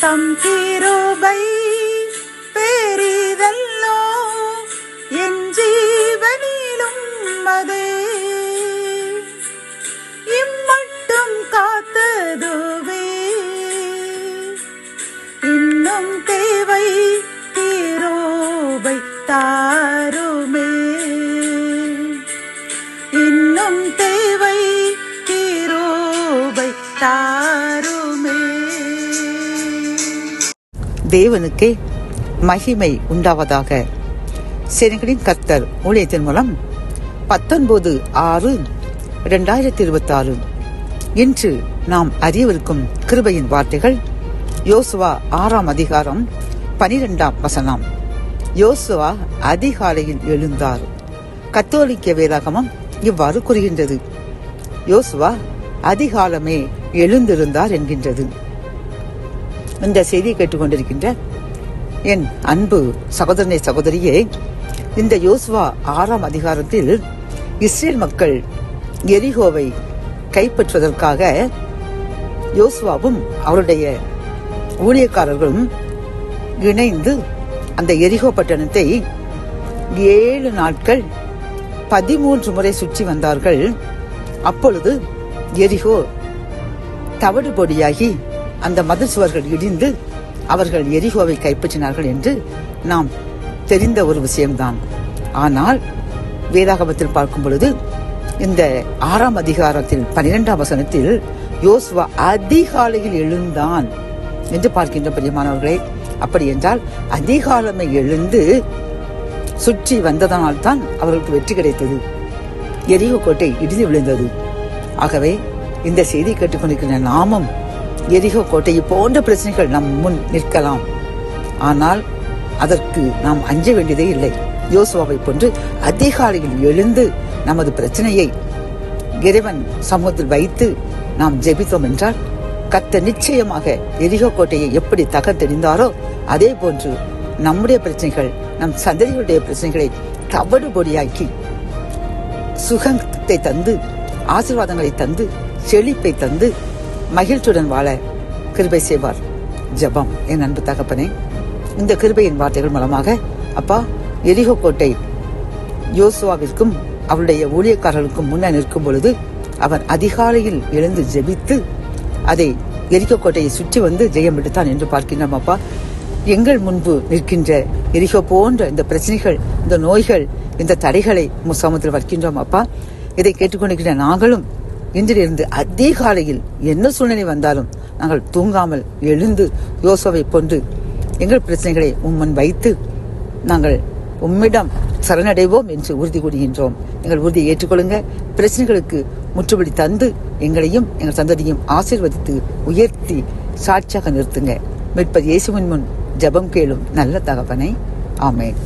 தம் கிருபை பெரிதல்லோ என் ஜீவனிலும் அதே இம்மட்டும் காத்ததுவே இன்னும் தேவை கிருபை தாருமே இன்னும் தேவை கிருபை தாருமே. தேவனுக்கே மகிமை உண்டாவதாக. சேனைகளின் கர்த்தர் ஊழியத்தின் மூலம் 19/6/2026 இன்று நாம் அறியவிருக்கும் கிருபையின் வார்த்தைகள் யோசுவா 6ஆம் அதிகாரம் 12ஆம் வசனம். யோசுவா அதிகாலையில் எழுந்தார். கத்தோலிக்க வேதாகமம் இவ்வாறு கூறுகின்றது. யோசுவா அதிகாலமே எழுந்திருந்தார் என்கின்றது. இந்த செய்தியை கேட்டுக்கொண்டிருக்கின்ற என் அன்பு சகோதரனே சகோதரியே, இந்த யோசுவா 6ஆம் அதிகாரத்தில் இஸ்ரேல் மக்கள் எரிகோவை கைப்பற்றுவதற்காக யோசுவாவும் அவருடைய ஊழியக்காரர்களும் இணைந்து அந்த எரிகோ பட்டணத்தை 7 நாட்கள் 13 முறை சுற்றி வந்தார்கள். அப்பொழுது எரிகோ தவிடுபொடியாகி அந்த மதில் சுவர்கள் இடிந்து அவர்கள் எரிகோவை கைப்பற்றினார்கள் என்று நாம் தெரிந்த ஒரு விஷயம்தான். ஆனால் வேதாகமத்தில் பார்க்கும் பொழுது இந்த 6ஆம் அதிகாரத்தில் 12ஆம் வசனத்தில் யோசுவா அதிகாலையில் எழுந்தான் என்று பார்க்கின்ற பிரியமானவர்களே, அப்படி என்றால் அதிகாலமே எழுந்து சுற்றி வந்ததனால் தான் அவர்களுக்கு வெற்றி கிடைத்தது. எரிகோ கோட்டை இடிந்து விழுந்தது. ஆகவே இந்த செய்தி கேட்டுக்கொண்டிருக்கிற நாமும் எரிகோ கோட்டை போன்ற பிரச்சனைகள் நம் முன் நிற்கலாம். ஆனால் அதற்கு நாம் அஞ்ச வேண்டியதே இல்லை. யோசுவாவை போன்று அதிகாலையில் எழுந்து நமது பிரச்சனையை இறைவன் சமூகத்தில் வைத்து நாம் ஜெபித்தோம் என்றால் கர்த்தர் நிச்சயமாக எரிகோ கோட்டையை எப்படி தகர்த்தெறிந்தாரோ அதே போன்று நம்முடைய பிரச்சனைகள், நம் சந்ததிகளுடைய பிரச்சனைகளை தவிடுபொடியாக்கி சுகத்தை தந்து, ஆசீர்வாதங்களை தந்து, செழிப்பை தந்து, மகிழ்ச்சியுடன் வாழ கிருபை செய்வார். ஜெபம். என் அன்பு தகப்பனே, இந்த கிருபையின் வார்த்தைகள் மூலமாக அப்பா, எரிகோ கோட்டை யோசுவாவிற்கும் அவருடைய ஊழியக்காரர்களுக்கும் முன்ன நிற்கும் பொழுது அவன் அதிகாலையில் எழுந்து ஜெபித்து அதை எரிகோ கோட்டையை சுற்றி வந்து ஜெயம் எடுத்தான் என்று பார்க்கின்றோம். அப்பா, எங்கள் முன்பு நிற்கின்ற எரிகோ போன்ற இந்த பிரச்சனைகள், இந்த நோய்கள், இந்த தடைகளை சமூகத்தில் வைக்கின்றோம். அப்பா, இதை கேட்டுக்கொண்டிருக்கின்ற நாங்களும் இன்றிலிருந்து அதிகாலையில் என்ன சூழ்நிலை வந்தாலும் நாங்கள் தூங்காமல் எழுந்து யோசுவாவை போன்று எங்கள் பிரச்சனைகளை உம்மன் வைத்து நாங்கள் உம்மிடம் சரணடைவோம் என்று உறுதி கூறுகின்றோம். எங்கள் உறுதியை ஏற்றுக்கொள்ளுங்க. பிரச்சனைகளுக்கு முற்றுப்புள்ளி தந்து எங்களையும் எங்கள் சந்ததியும் ஆசீர்வதித்து உயர்த்தி சாட்சியாக நிறுத்துங்க. மீட்பர் இயேசுவின் முன் ஜெபம் கேளும் நல்ல தகப்பனே. ஆமென்.